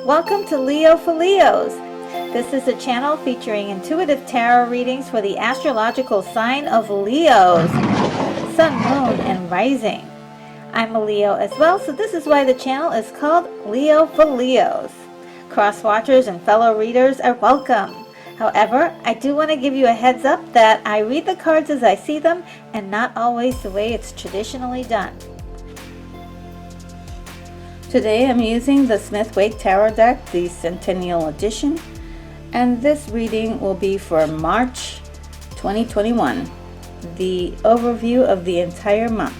Welcome to Leo for Leos. This is a channel featuring intuitive tarot readings for the astrological sign of Leos, Sun, Moon, and Rising. I'm a Leo as well, so this is why the channel is called Leo for Leos. Cross-watchers and fellow readers are welcome. However, I do want to give you a heads up that I read the cards as I see them and not always the way it's traditionally done. Today I'm using the Smith-Waite Tarot deck, the Centennial Edition, and this reading will be for March 2021, the overview of the entire month.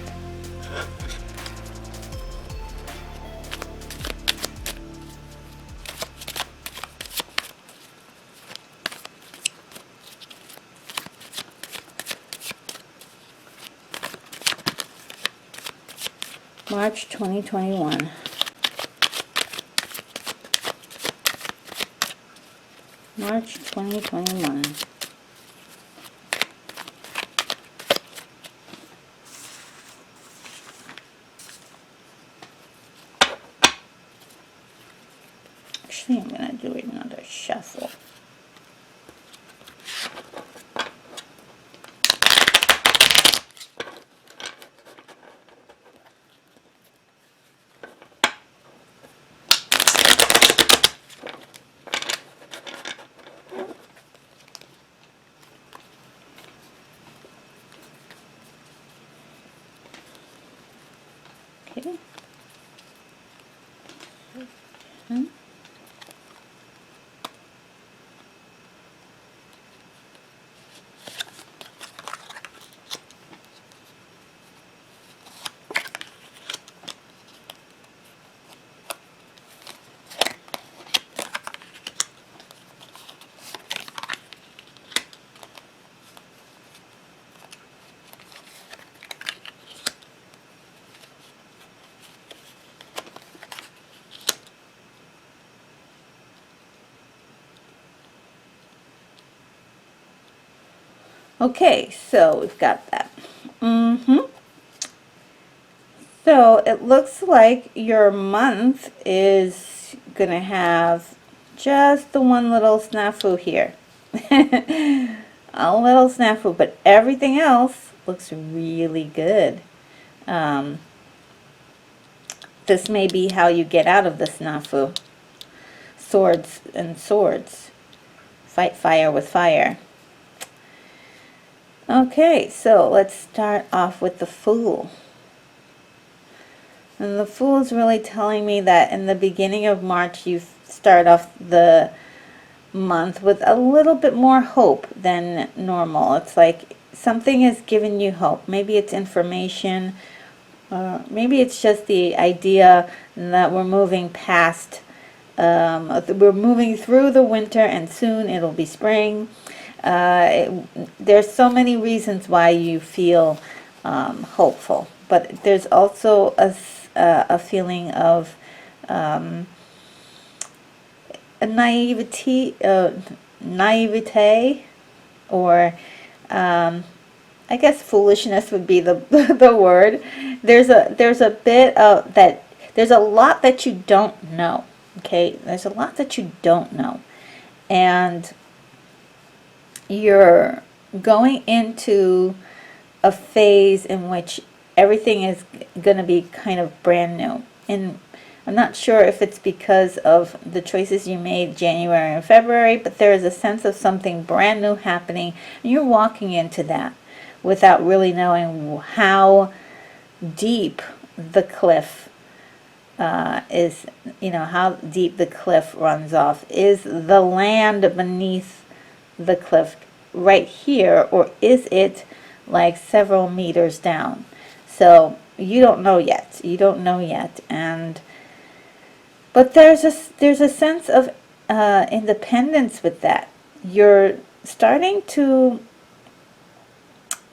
March 2021. March 2021. Actually, I'm going to do another shuffle. Okay. Okay, so we've got that. So it looks like your month is going to have just the one little snafu here. A little snafu, but everything else looks really good. This may be how you get out of the snafu. Swords and swords. Fight fire with fire. Okay, so let's start off with the Fool. And the Fool is really telling me that in the beginning of March you start off the month with a little bit more hope than normal. It's like something is giving you hope. Maybe it's information. Maybe it's just the idea that we're moving past, we're moving through the winter and soon it'll be spring. There's so many reasons why you feel hopeful, but there's also a feeling of a naivety, or I guess foolishness would be the the word. There's a bit of that. There's a lot that you don't know. Okay, there's a lot that you don't know, and you're going into a phase in which everything is going to be kind of brand new. And I'm not sure if it's because of the choices you made January and February, but there is a sense of something brand new happening, and you're walking into that without really knowing how deep the cliff is, how deep the cliff runs off. Is the land beneath the cliff right here, or is it like several meters down? So you don't know yet. But there's a sense of independence with that. You're starting to,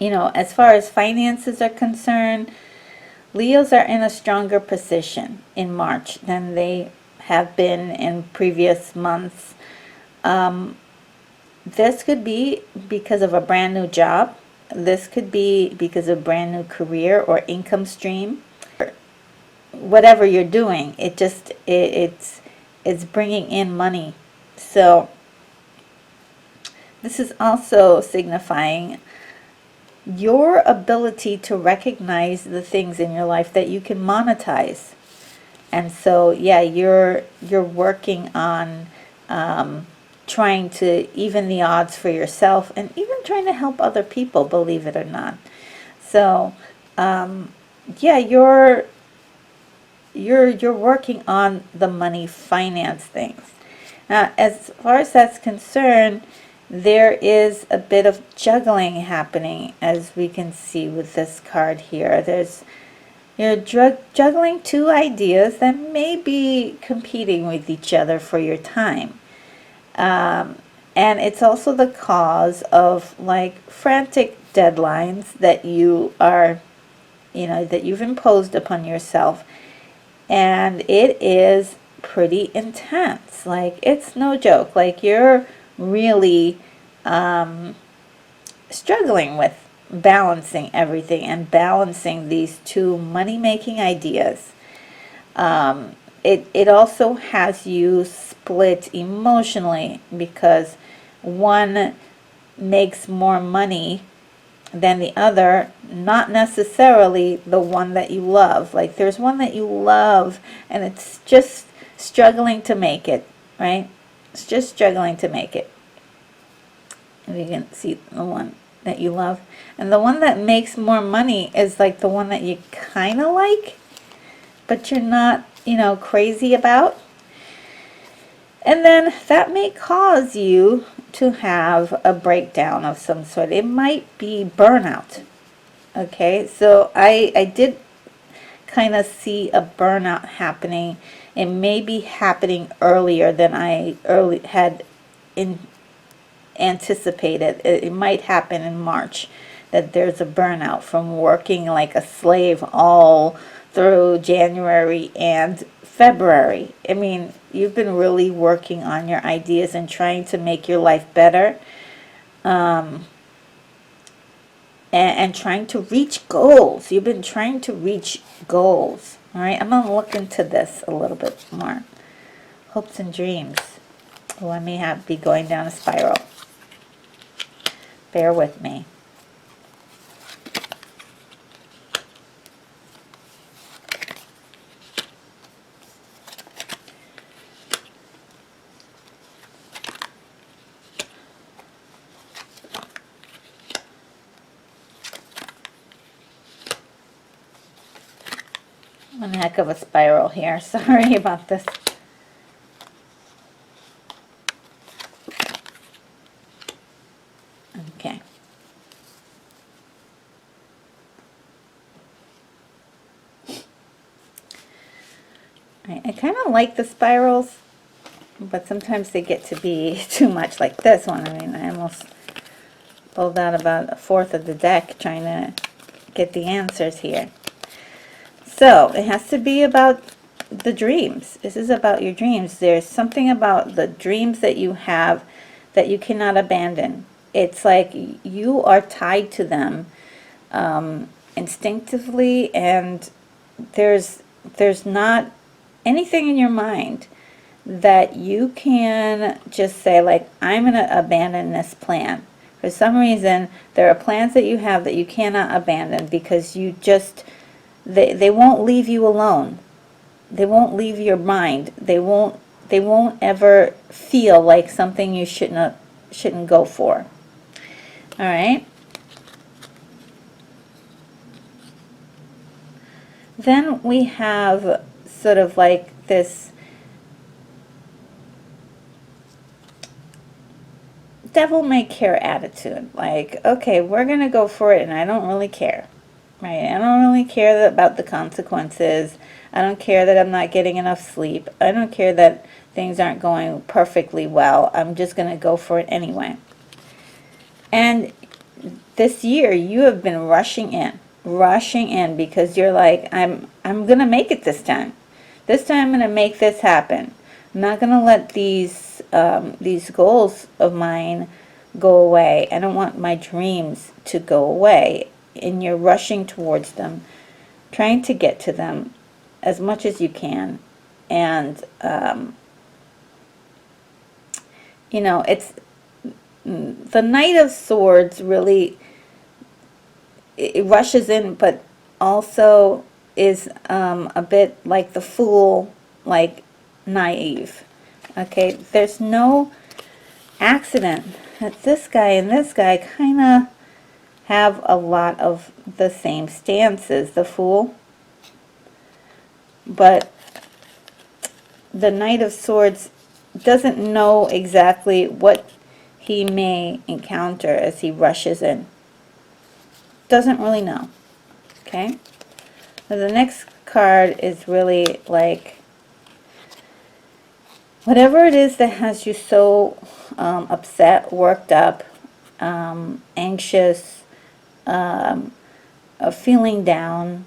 as far as finances are concerned, Leos are in a stronger position in March than they have been in previous months. This could be because of a brand new job. This could be because of a brand new career or income stream. Whatever you're doing, it's it's bringing in money. So this is also signifying your ability to recognize the things in your life that you can monetize. And so, yeah, you're working on trying to even the odds for yourself, and even trying to help other people, believe it or not. So, yeah, you're working on the money finance things. Now, as far as that's concerned, there is a bit of juggling happening, as we can see with this card here. You're juggling two ideas that may be competing with each other for your time. And it's also the cause of like frantic deadlines that you are, that you've imposed upon yourself. And it is pretty intense. Like, it's no joke. Like, you're really struggling with balancing everything and balancing these two money-making ideas. It also has you split emotionally, because one makes more money than the other, not necessarily the one that you love. Like, there's one that you love and it's just struggling to make it, right? It's just struggling to make it. If you can see the one that you love. And the one that makes more money is like the one that you kind of like, but you're not, crazy about. And then that may cause you to have a breakdown of some sort. It might be burnout. Okay, so I did kind of see a burnout happening. It may be happening earlier than I had anticipated. It might happen in March, that there's a burnout from working like a slave all through January and February. I mean, you've been really working on your ideas and trying to make your life better, and trying to reach goals. You've been trying to reach goals. All right, I'm going to look into this a little bit more. Hopes and dreams. Oh, I may be going down a spiral. Bear with me. One heck of a spiral here. Sorry about this. Okay. I kind of like the spirals, but sometimes they get to be too much, like this one. I mean, I almost pulled out about a fourth of the deck trying to get the answers here. So it has to be about the dreams. This is about your dreams. There's something about the dreams that you have that you cannot abandon. It's like you are tied to them instinctively, and there's not anything in your mind that you can just say, like, I'm going to abandon this plan. For some reason, there are plans that you have that you cannot abandon, because you just, they won't leave you alone. They won't leave your mind. They won't ever feel like something you shouldn't go for. All right. Then we have sort of like this devil may care attitude. Like, okay, we're going to go for it, and I don't really care. Right? I don't really care about the consequences. I don't care that I'm not getting enough sleep. I don't care that things aren't going perfectly well. I'm just going to go for it anyway. And this year you have been rushing in because you're like, I'm going to make it this time. This time I'm going to make this happen. I'm not going to let these goals of mine go away. I don't want my dreams to go away. And you're rushing towards them, trying to get to them as much as you can. And you know, it's the Knight of Swords really, it rushes in, but also is a bit like the Fool, like naive. Okay, there's no accident that this guy and this guy kind of have a lot of the same stances, the Fool. But the Knight of Swords doesn't know exactly what he may encounter as he rushes in. Doesn't really know. Okay? So the next card is really like, whatever it is that has you so upset, worked up, anxious, feeling down,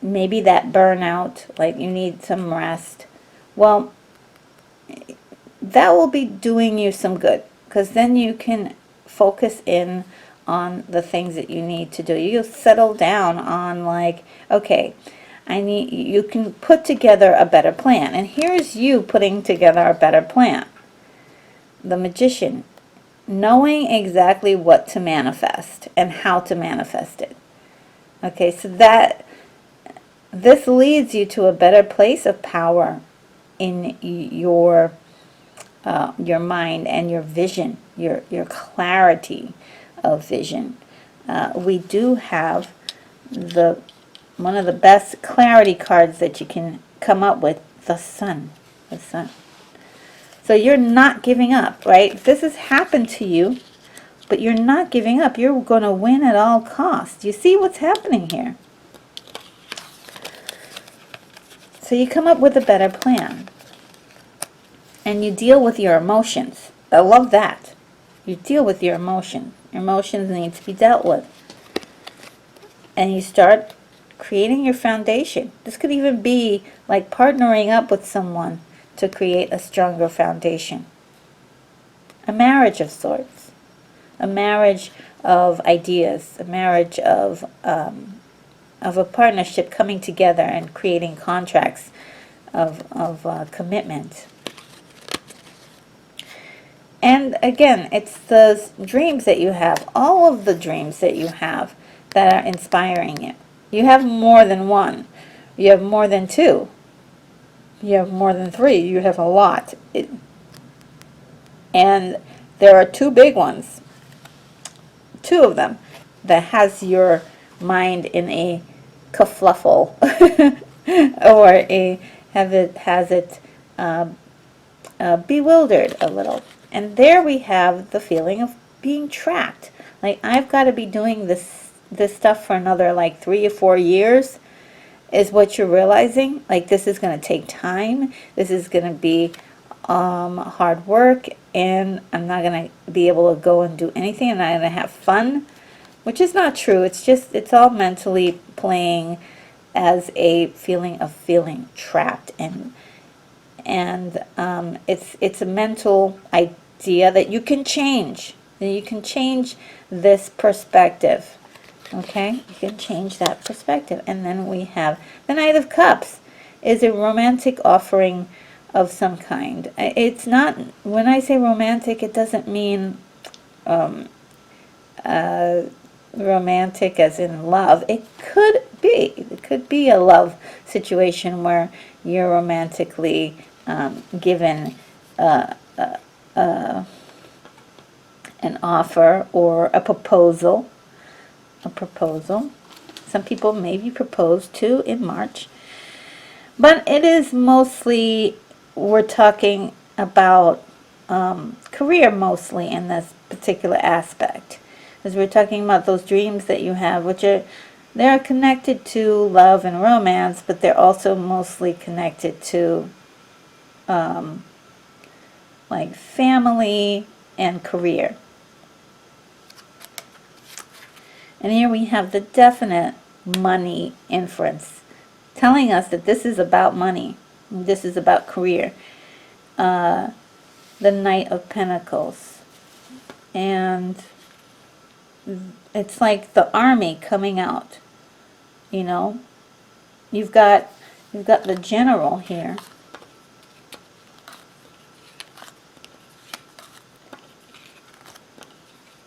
maybe that burnout, like you need some rest. Well, that will be doing you some good, because then you can focus in on the things that you need to do. You'll settle down on like, okay, you can put together a better plan. And here's you putting together a better plan. The Magician, knowing exactly what to manifest and how to manifest it. Okay, so this leads you to a better place of power in your mind and your vision, your clarity of vision. We do have one of the best clarity cards that you can come up with, the Sun. The Sun. So you're not giving up, right? This has happened to you, but you're not giving up. You're going to win at all costs. You see what's happening here? So you come up with a better plan. And you deal with your emotions. I love that. You deal with your emotions. Your emotions need to be dealt with. And you start creating your foundation. This could even be like partnering up with someone to create a stronger foundation. A marriage of sorts. A marriage of ideas. A marriage of a partnership coming together and creating contracts of commitment. And again, it's the dreams that you have, all of the dreams that you have that are inspiring you. You have more than one. You have more than two. You have more than three. You have a lot. And there are two big ones, two of them, that has your mind in a kerfluffle or has it bewildered a little. And there we have the feeling of being trapped. Like, I've got to be doing this stuff for another like 3 or 4 years, is what you're realizing. Like, this is going to take time. This is going to be hard work, and I'm not going to be able to go and do anything. I'm not going to have fun, which is not true. It's all mentally playing as a feeling of feeling trapped, and it's a mental idea that you can change. That you can change this perspective. Okay, you can change that perspective. And then we have the Knight of Cups is a romantic offering of some kind. It's not, when I say romantic, it doesn't mean romantic as in love. It could be a love situation where you're romantically given an offer or a proposal. Some people may be proposed to in March. But it is mostly, we're talking about career mostly in this particular aspect. As we're talking about those dreams that you have, which they're connected to love and romance, but they're also mostly connected to like family and career. And here we have the definite money inference, telling us that this is about money. This is about career. The Knight of Pentacles. And it's like the army coming out. You know? You've got the general here.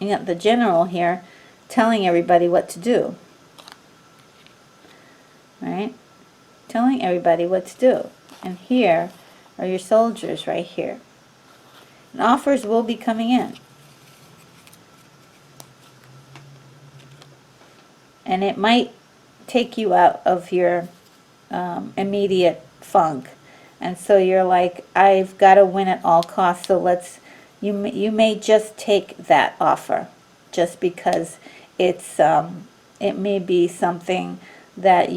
you got the general here telling everybody what to do. Right? Telling everybody what to do. And here are your soldiers right here. And offers will be coming in. And it might take you out of your immediate funk. And so you're like, I've got to win at all costs, so you may just take that offer just because it's it may be something that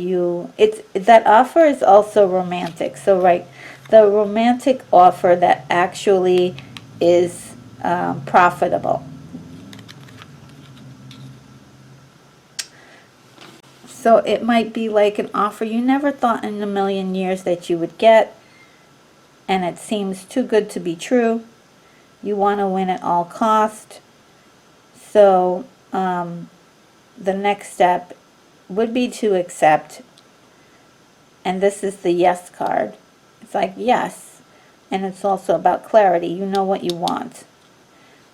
that offer is also romantic. So right, the romantic offer that actually is profitable. So it might be like an offer you never thought in a million years that you would get, and it seems too good to be true. You want to win at all cost. So the next step would be to accept, and this is the yes card. It's like yes, and it's also about clarity. You know what you want.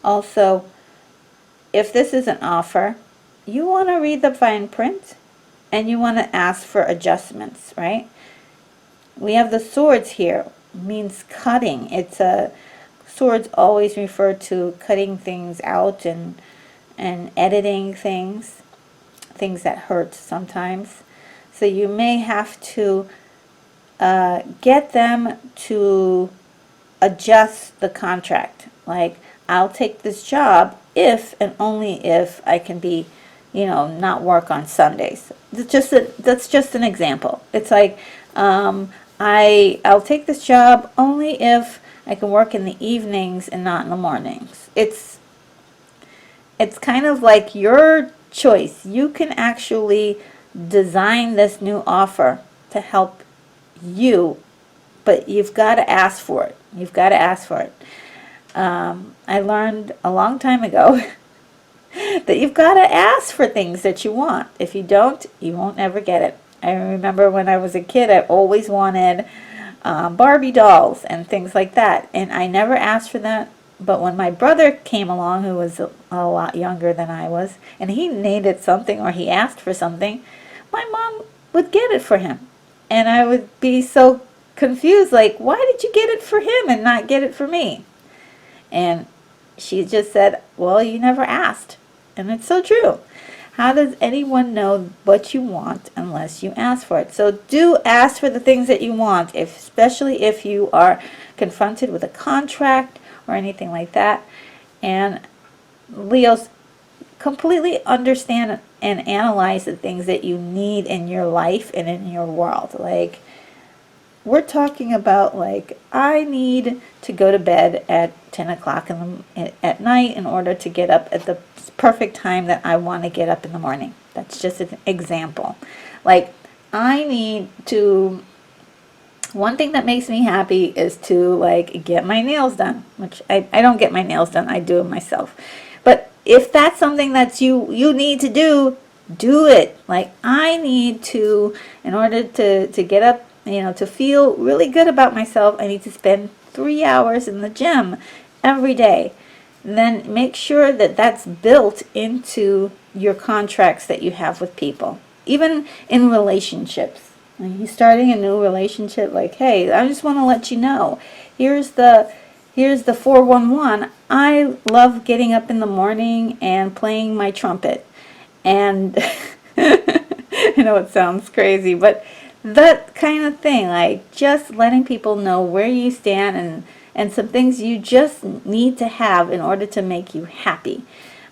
Also, if this is an offer, you want to read the fine print and you want to ask for adjustments, right? We have the swords here, means cutting. Swords always refer to cutting things out and editing things that hurt sometimes. So you may have to get them to adjust the contract. Like, I'll take this job if and only if I can be, not work on Sundays. That's just an example. It's like, I'll take this job only if I can work in the evenings and not in the mornings. It's kind of like your choice. You can actually design this new offer to help you, but you've got to ask for it. You've got to ask for it. I learned a long time ago that you've got to ask for things that you want. If you don't, you won't ever get it. I remember when I was a kid, I always wanted Barbie dolls and things like that, and I never asked for that. But when my brother came along, who was a lot younger than I was, and he needed something or he asked for something, my mom would get it for him. And I would be so confused, like, why did you get it for him and not get it for me? And she just said, well, you never asked. And it's so true. How does anyone know what you want unless you ask for it? So do ask for the things that you want, especially if you are confronted with a contract or anything like that. And Leos, completely understand and analyze the things that you need in your life and in your world. Like, we're talking about, like, I need to go to bed at 10 o'clock at night in order to get up at the perfect time that I want to get up in the morning. That's just an example. Like, I need to, one thing that makes me happy is to, like, get my nails done, which I don't get my nails done, I do it myself. But if that's something that you need to do it. Like, I need to, in order to get up, to feel really good about myself, I need to spend 3 hours in the gym every day. And then make sure that that's built into your contracts that you have with people. Even in relationships. When you're starting a new relationship, like, hey, I just want to let you know, here's the 411. I love getting up in the morning and playing my trumpet. And I know it sounds crazy, but that kind of thing, like just letting people know where you stand and some things you just need to have in order to make you happy.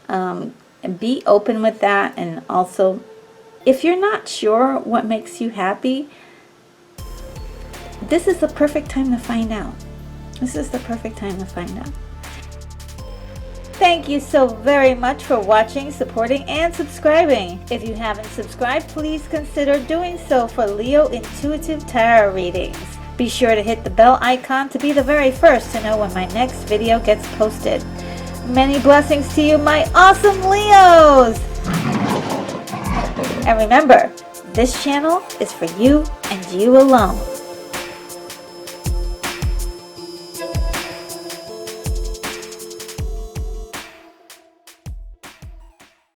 And be open with that. And also, if you're not sure what makes you happy, this is the perfect time to find out. This is the perfect time to find out. Thank you so very much for watching, supporting, and subscribing. If you haven't subscribed, please consider doing so for Leo Intuitive Tarot readings. Be sure to hit the bell icon to be the very first to know when my next video gets posted. Many blessings to you, my awesome Leos! And remember, this channel is for you and you alone.